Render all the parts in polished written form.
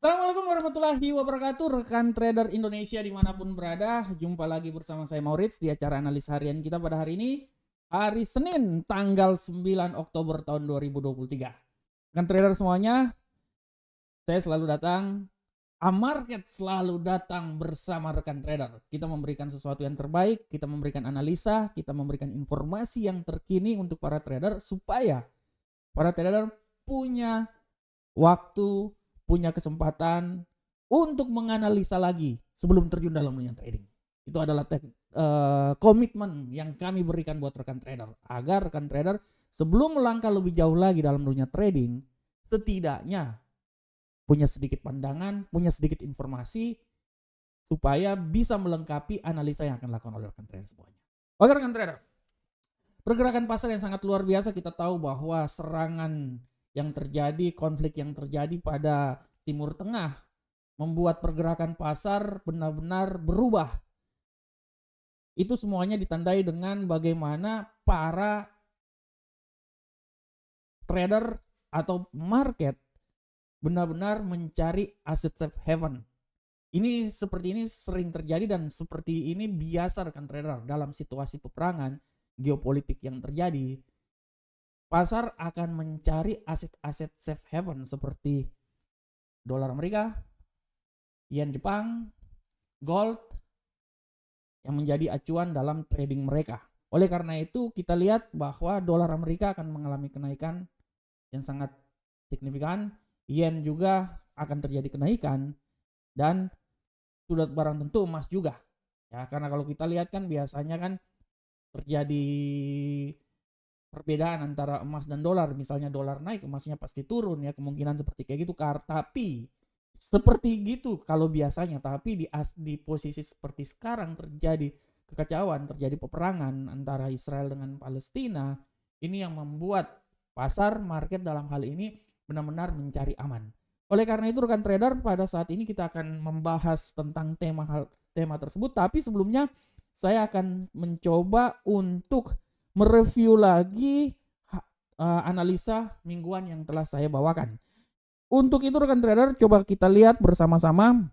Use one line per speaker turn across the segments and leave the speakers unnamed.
Assalamualaikum warahmatullahi wabarakatuh, rekan trader Indonesia dimanapun berada. Jumpa lagi bersama saya Maurits di acara analis harian kita pada hari ini, hari Senin tanggal 9 Oktober tahun 2023. Rekan trader semuanya, saya selalu datang, market selalu datang bersama rekan trader. Kita memberikan sesuatu yang terbaik, kita memberikan analisa, kita memberikan informasi yang terkini untuk para trader supaya para trader punya waktu, punya kesempatan untuk menganalisa lagi sebelum terjun dalam dunia trading. Itu adalah komitmen yang kami berikan buat rekan trader, agar rekan trader sebelum melangkah lebih jauh lagi dalam dunia trading, setidaknya punya sedikit pandangan, punya sedikit informasi, supaya bisa melengkapi analisa yang akan dilakukan oleh rekan trader semuanya. Oke rekan trader, pergerakan pasar yang sangat luar biasa. Kita tahu bahwa serangan yang terjadi, konflik yang terjadi pada Timur Tengah membuat pergerakan pasar benar-benar berubah. Itu semuanya ditandai dengan bagaimana para trader atau market benar-benar mencari aset safe haven. Ini seperti ini sering terjadi dan seperti ini biasa rekan trader dalam situasi peperangan geopolitik yang terjadi. Pasar akan mencari aset-aset safe haven seperti dolar Amerika, yen Jepang, gold yang menjadi acuan dalam trading mereka. Oleh karena itu kita lihat bahwa dolar Amerika akan mengalami kenaikan yang sangat signifikan, yen juga akan terjadi kenaikan, dan sudah barang tentu emas juga. Ya, karena kalau kita lihat kan biasanya kan terjadi perbedaan antara emas dan dolar. Misalnya dolar naik, emasnya pasti turun ya, kemungkinan seperti kayak gitu. Tapi seperti gitu kalau biasanya, tapi di posisi seperti sekarang terjadi kekacauan, terjadi peperangan antara Israel dengan Palestina. Ini yang membuat pasar market dalam hal ini benar-benar mencari aman. Oleh karena itu rekan trader, pada saat ini kita akan membahas tentang tema tersebut. Tapi sebelumnya saya akan mencoba untuk mereview lagi analisa mingguan yang telah saya bawakan. Untuk itu rekan trader, coba kita lihat bersama-sama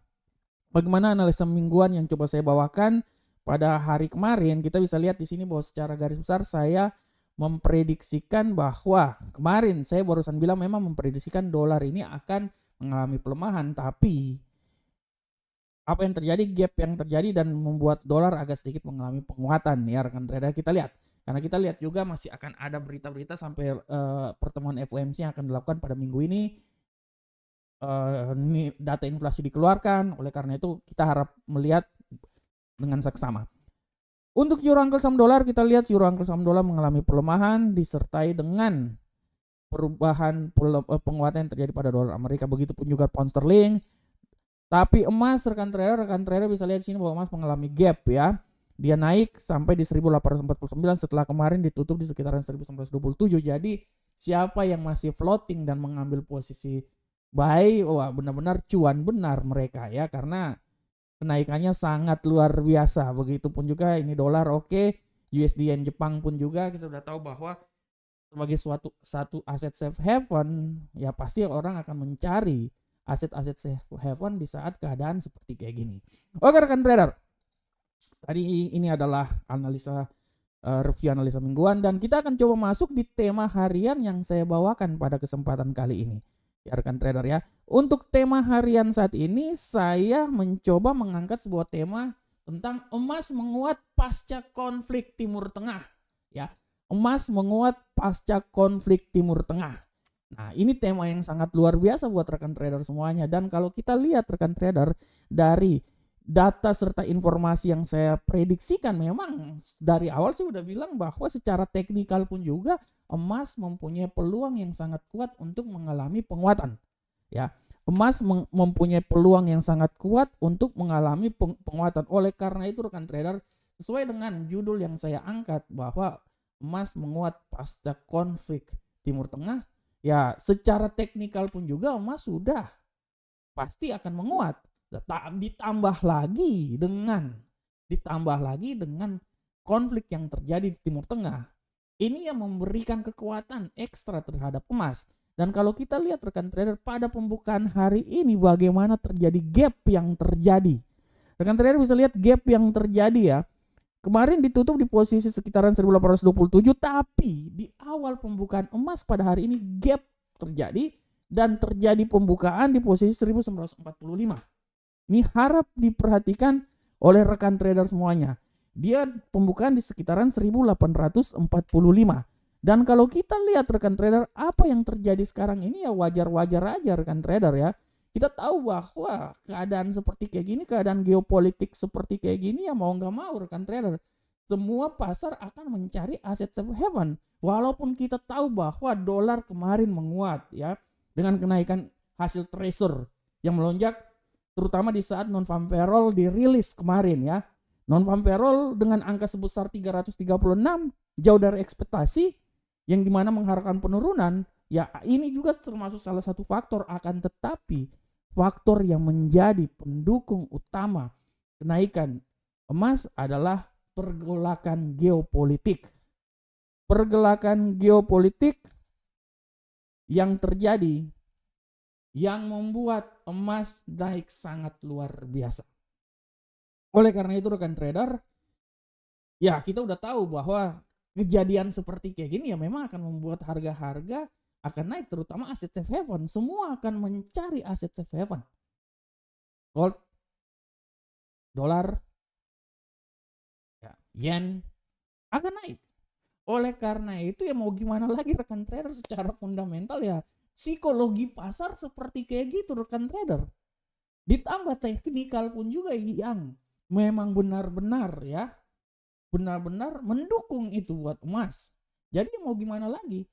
bagaimana analisa mingguan yang coba saya bawakan pada hari kemarin. Kita bisa lihat di sini bahwa secara garis besar saya memprediksikan bahwa kemarin saya barusan bilang memang memprediksikan dolar ini akan mengalami pelemahan, tapi apa yang terjadi, gap yang terjadi dan membuat dolar agak sedikit mengalami penguatan ya rekan trader. Kita lihat, karena kita lihat juga masih akan ada berita-berita sampai pertemuan FOMC yang akan dilakukan pada minggu ini. Data inflasi dikeluarkan, oleh karena itu kita harap melihat dengan seksama. Untuk euro angkel saham dolar, kita lihat euro angkel saham dolar mengalami pelemahan disertai dengan perubahan penguatan yang terjadi pada dolar Amerika, begitupun juga pound sterling. Tapi emas rekan trader bisa lihat di sini bahwa emas mengalami gap ya. Dia naik sampai di 1849 setelah kemarin ditutup di sekitaran 1927. Jadi siapa yang masih floating dan mengambil posisi buy, wah benar-benar cuan benar mereka ya, karena kenaikannya sangat luar biasa. Begitupun juga ini dolar oke, USD yen Jepang pun juga kita udah tahu bahwa sebagai satu aset safe haven ya pasti orang akan mencari aset-aset safe haven di saat keadaan seperti kayak gini. Oke rekan trader, tadi ini adalah review analisa mingguan, dan kita akan coba masuk di tema harian yang saya bawakan pada kesempatan kali ini ya rekan trader ya. Untuk tema harian saat ini saya mencoba mengangkat sebuah tema tentang emas menguat pasca konflik Timur Tengah ya. Emas menguat pasca konflik Timur Tengah. Nah, ini tema yang sangat luar biasa buat rekan trader semuanya. Dan kalau kita lihat rekan trader, dari data serta informasi yang saya prediksikan, memang dari awal saya udah bilang bahwa secara teknikal pun juga emas mempunyai peluang yang sangat kuat untuk mengalami penguatan. Ya, emas mempunyai peluang yang sangat kuat untuk mengalami penguatan. Oleh karena itu rekan trader, sesuai dengan judul yang saya angkat bahwa emas menguat pasca konflik Timur Tengah, ya secara teknikal pun juga emas sudah pasti akan menguat. Ditambah lagi dengan konflik yang terjadi di Timur Tengah. Ini yang memberikan kekuatan ekstra terhadap emas. Dan kalau kita lihat rekan trader pada pembukaan hari ini bagaimana terjadi gap yang terjadi. Rekan trader bisa lihat gap yang terjadi ya. Kemarin ditutup di posisi sekitaran 1827, tapi di awal pembukaan emas pada hari ini gap terjadi dan terjadi pembukaan di posisi 1945. Ini harap diperhatikan oleh rekan trader semuanya. Dia pembukaan di sekitaran 1845. Dan kalau kita lihat rekan trader, apa yang terjadi sekarang ini ya wajar-wajar aja rekan trader ya. Kita tahu bahwa keadaan seperti kayak gini, keadaan geopolitik seperti kayak gini ya mau nggak mau rekan trader. Semua pasar akan mencari aset safe haven. Walaupun kita tahu bahwa dolar kemarin menguat ya. Dengan kenaikan hasil treasure yang melonjak terutama di saat non-farm payroll dirilis kemarin ya. Non-farm payroll dengan angka sebesar 336 jauh dari ekspektasi yang dimana mengharapkan penurunan, ya ini juga termasuk salah satu faktor, akan tetapi faktor yang menjadi pendukung utama kenaikan emas adalah pergolakan geopolitik. Pergolakan geopolitik yang terjadi yang membuat emas naik sangat luar biasa. Oleh karena itu rekan trader, ya kita udah tahu bahwa kejadian seperti kayak gini ya memang akan membuat harga-harga akan naik, terutama aset safe haven. Semua akan mencari aset safe haven. Gold, dolar, ya, yen akan naik. Oleh karena itu ya mau gimana lagi rekan trader, secara fundamental ya psikologi pasar seperti kayak gitu rekan trader. Ditambah teknikal pun juga yang memang benar-benar mendukung itu buat emas. Jadi mau gimana lagi?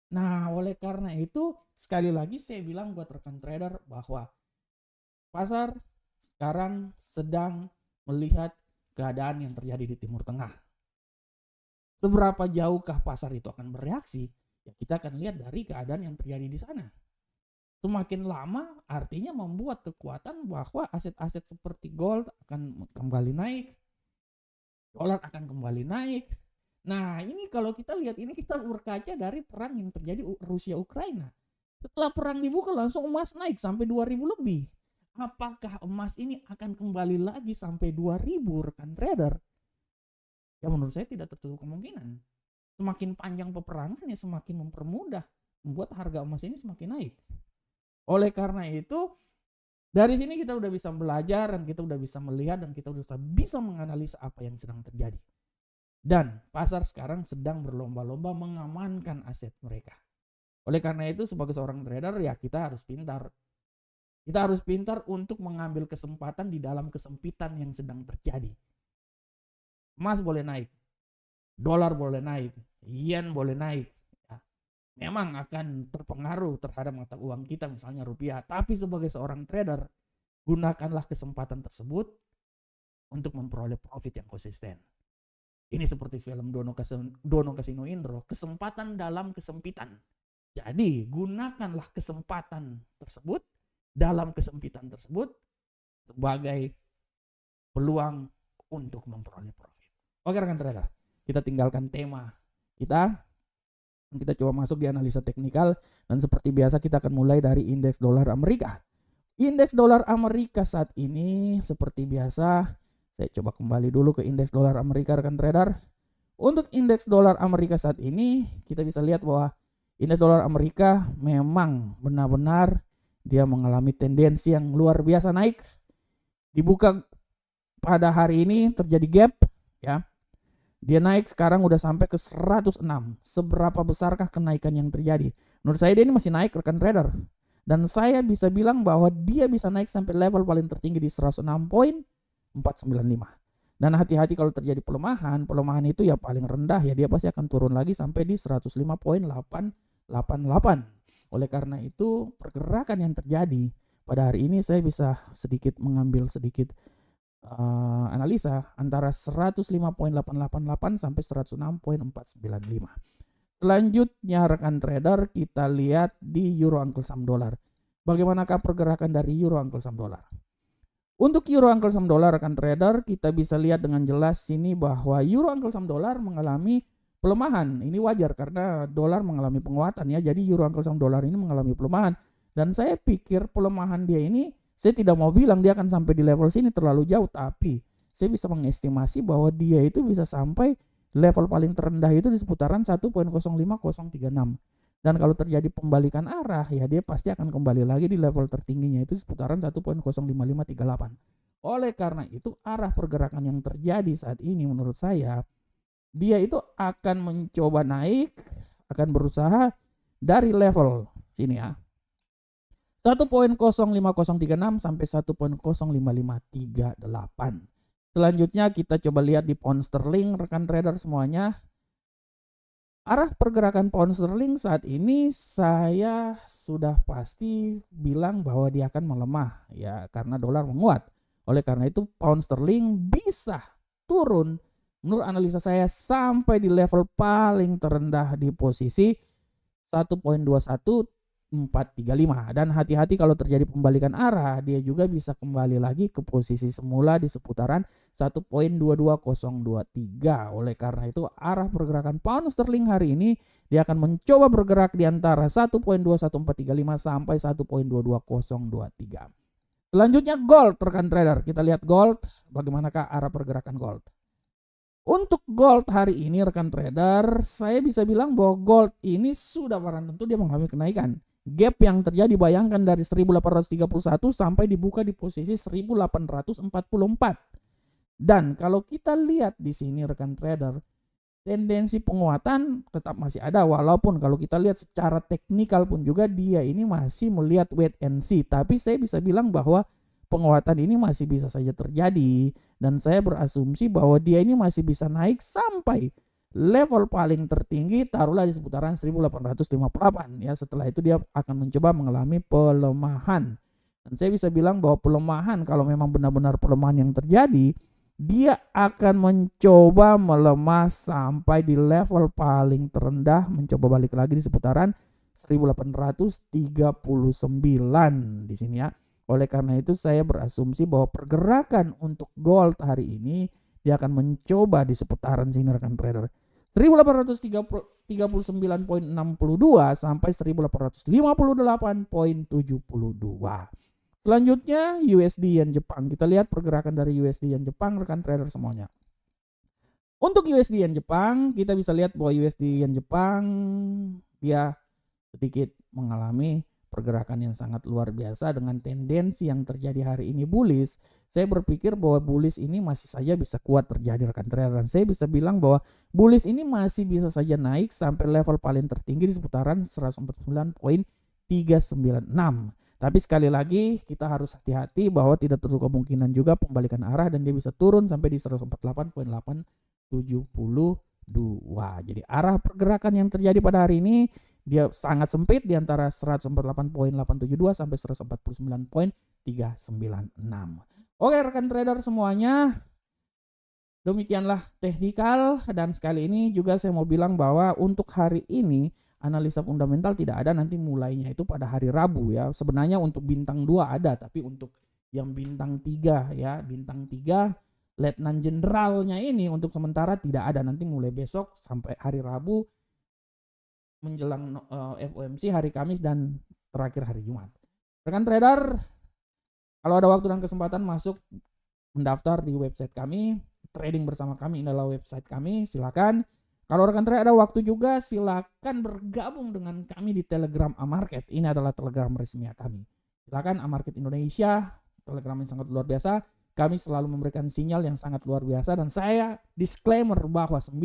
Nah, oleh karena itu sekali lagi saya bilang buat rekan trader bahwa pasar sekarang sedang melihat keadaan yang terjadi di Timur Tengah. Seberapa jauhkah pasar itu akan bereaksi? Ya kita akan lihat dari keadaan yang terjadi di sana. Semakin lama artinya membuat kekuatan bahwa aset-aset seperti gold akan kembali naik. Dolar akan kembali naik. Nah ini kalau kita lihat ini kita berkaca dari perang yang terjadi Rusia Ukraina. Setelah perang dibuka langsung emas naik sampai 2000 lebih. Apakah emas ini akan kembali lagi sampai 2000 rekan trader? Ya menurut saya tidak tertutup kemungkinan. Semakin panjang peperangan ya semakin mempermudah membuat harga emas ini semakin naik. Oleh karena itu dari sini kita udah bisa belajar dan kita udah bisa melihat dan kita udah bisa menganalisa apa yang sedang terjadi. Dan pasar sekarang sedang berlomba-lomba mengamankan aset mereka. Oleh karena itu sebagai seorang trader ya kita harus pintar. Kita harus pintar untuk mengambil kesempatan di dalam kesempitan yang sedang terjadi. Emas boleh naik, dolar boleh naik, yen boleh naik. Memang akan terpengaruh terhadap mata uang kita misalnya rupiah. Tapi sebagai seorang trader, gunakanlah kesempatan tersebut untuk memperoleh profit yang konsisten. Ini seperti film Dono Kasino Indro, kesempatan dalam kesempitan. Jadi gunakanlah kesempatan tersebut dalam kesempitan tersebut sebagai peluang untuk memperoleh profit. Oke rekan trader, kita tinggalkan tema kita coba masuk di analisa teknikal dan seperti biasa kita akan mulai dari indeks dolar Amerika. Indeks dolar Amerika saat ini seperti biasa saya coba kembali dulu ke indeks dolar Amerika rekan trader. Untuk indeks dolar Amerika saat ini kita bisa lihat bahwa indeks dolar Amerika memang benar-benar dia mengalami tendensi yang luar biasa naik. Dibuka pada hari ini terjadi gap ya. Dia naik sekarang udah sampai ke 106. Seberapa besarkah kenaikan yang terjadi? Menurut saya dia ini masih naik rekan trader. Dan saya bisa bilang bahwa dia bisa naik sampai level paling tertinggi di 106.495. Dan hati-hati kalau terjadi pelemahan itu ya paling rendah ya dia pasti akan turun lagi sampai di 105.888. Oleh karena itu pergerakan yang terjadi pada hari ini saya bisa mengambil sedikit analisa antara 105.888 sampai 106.495. Selanjutnya rekan trader kita lihat di Euro Uncle Sam Dollar. Bagaimanakah pergerakan dari Euro Uncle Sam Dollar? Untuk Euro Uncle Sam Dollar rekan trader kita bisa lihat dengan jelas sini bahwa Euro Uncle Sam Dollar mengalami pelemahan. Ini wajar karena dolar mengalami penguatan ya. Jadi euro angkel saham dolar ini mengalami pelemahan. Dan saya pikir pelemahan dia ini, saya tidak mau bilang dia akan sampai di level sini terlalu jauh, tapi saya bisa mengestimasi bahwa dia itu bisa sampai level paling terendah itu di seputaran 1.05036. Dan kalau terjadi pembalikan arah ya dia pasti akan kembali lagi di level tertingginya itu seputaran 1.05538. Oleh karena itu arah pergerakan yang terjadi saat ini menurut saya dia itu akan mencoba naik, akan berusaha dari level sini ya. 1.05036 sampai 1.05538. Selanjutnya kita coba lihat di pound sterling rekan trader semuanya. Arah pergerakan pound sterling saat ini saya sudah pasti bilang bahwa dia akan melemah ya karena dolar menguat. Oleh karena itu pound sterling bisa turun menurut analisa saya sampai di level paling terendah di posisi 1.21435. Dan hati-hati kalau terjadi pembalikan arah, dia juga bisa kembali lagi ke posisi semula di seputaran 1.22023. Oleh karena itu arah pergerakan pound sterling hari ini dia akan mencoba bergerak di antara 1.21435 sampai 1.22023. Selanjutnya gold rekan trader. Kita lihat gold, bagaimanakah arah pergerakan gold. Untuk gold hari ini rekan trader, saya bisa bilang bahwa gold ini sudah barang tentu dia mengalami kenaikan. Gap yang terjadi bayangkan dari 1831 sampai dibuka di posisi 1844. Dan kalau kita lihat di sini rekan trader, tendensi penguatan tetap masih ada walaupun kalau kita lihat secara teknikal pun juga dia ini masih melihat wait and see. Tapi saya bisa bilang bahwa penguatan ini masih bisa saja terjadi dan saya berasumsi bahwa dia ini masih bisa naik sampai level paling tertinggi taruhlah di seputaran 1858 ya. Setelah itu dia akan mencoba mengalami pelemahan. Dan saya bisa bilang bahwa pelemahan kalau memang benar-benar pelemahan yang terjadi, dia akan mencoba melemah sampai di level paling terendah, mencoba balik lagi di seputaran 1839 di sini ya. Oleh karena itu saya berasumsi bahwa pergerakan untuk gold hari ini dia akan mencoba di seputaran sini rekan trader 1839.62 sampai 1858.72. Selanjutnya USD Yen Jepang. Kita lihat pergerakan dari USD Yen Jepang rekan trader semuanya. Untuk USD Yen Jepang kita bisa lihat bahwa USD Yen Jepang dia sedikit mengalami pergerakan yang sangat luar biasa dengan tendensi yang terjadi hari ini bullish. Saya berpikir bahwa bullish ini masih saja bisa kuat terjadi rekan trader. Dan saya bisa bilang bahwa bullish ini masih bisa saja naik sampai level paling tertinggi di seputaran 149.396. Tapi sekali lagi kita harus hati-hati bahwa tidak tertutup kemungkinan juga pembalikan arah dan dia bisa turun sampai di 148.872. Jadi arah pergerakan yang terjadi pada hari ini dia sangat sempit di antara 148.872 sampai 149.396. Oke rekan trader semuanya, demikianlah teknikal dan sekali ini juga saya mau bilang bahwa untuk hari ini analisa fundamental tidak ada, nanti mulainya itu pada hari Rabu ya. Sebenarnya untuk bintang 2 ada, tapi untuk yang bintang 3 ya, bintang 3 Letnan Jenderalnya ini untuk sementara tidak ada, nanti mulai besok sampai hari Rabu menjelang FOMC hari Kamis dan terakhir hari Jumat. Rekan trader, kalau ada waktu dan kesempatan masuk mendaftar di website kami, trading bersama kami, inilah website kami, silakan. Kalau rekan trader ada waktu juga silakan bergabung dengan kami di Telegram Amarket. Ini adalah Telegram resmi kami. Silakan Amarket Indonesia, Telegram yang sangat luar biasa. Kami selalu memberikan sinyal yang sangat luar biasa dan saya disclaimer bahwa 90%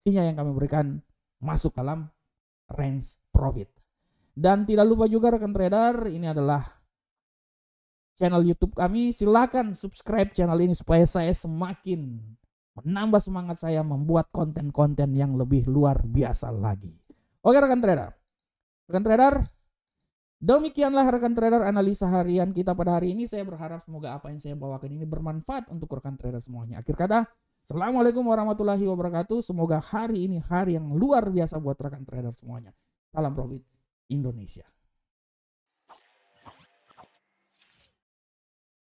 sinyal yang kami berikan masuk dalam range profit. Dan tidak lupa juga rekan trader, ini adalah channel YouTube kami. Silakan subscribe channel ini supaya saya semakin menambah semangat saya membuat konten-konten yang lebih luar biasa lagi. Oke rekan trader. Rekan trader, demikianlah rekan trader analisa harian kita pada hari ini. Saya berharap semoga apa yang saya bawakan ini bermanfaat untuk rekan trader semuanya. Akhir kata, Assalamualaikum warahmatullahi wabarakatuh. Semoga hari ini hari yang luar biasa buat rekan trader semuanya. Salam profit Indonesia.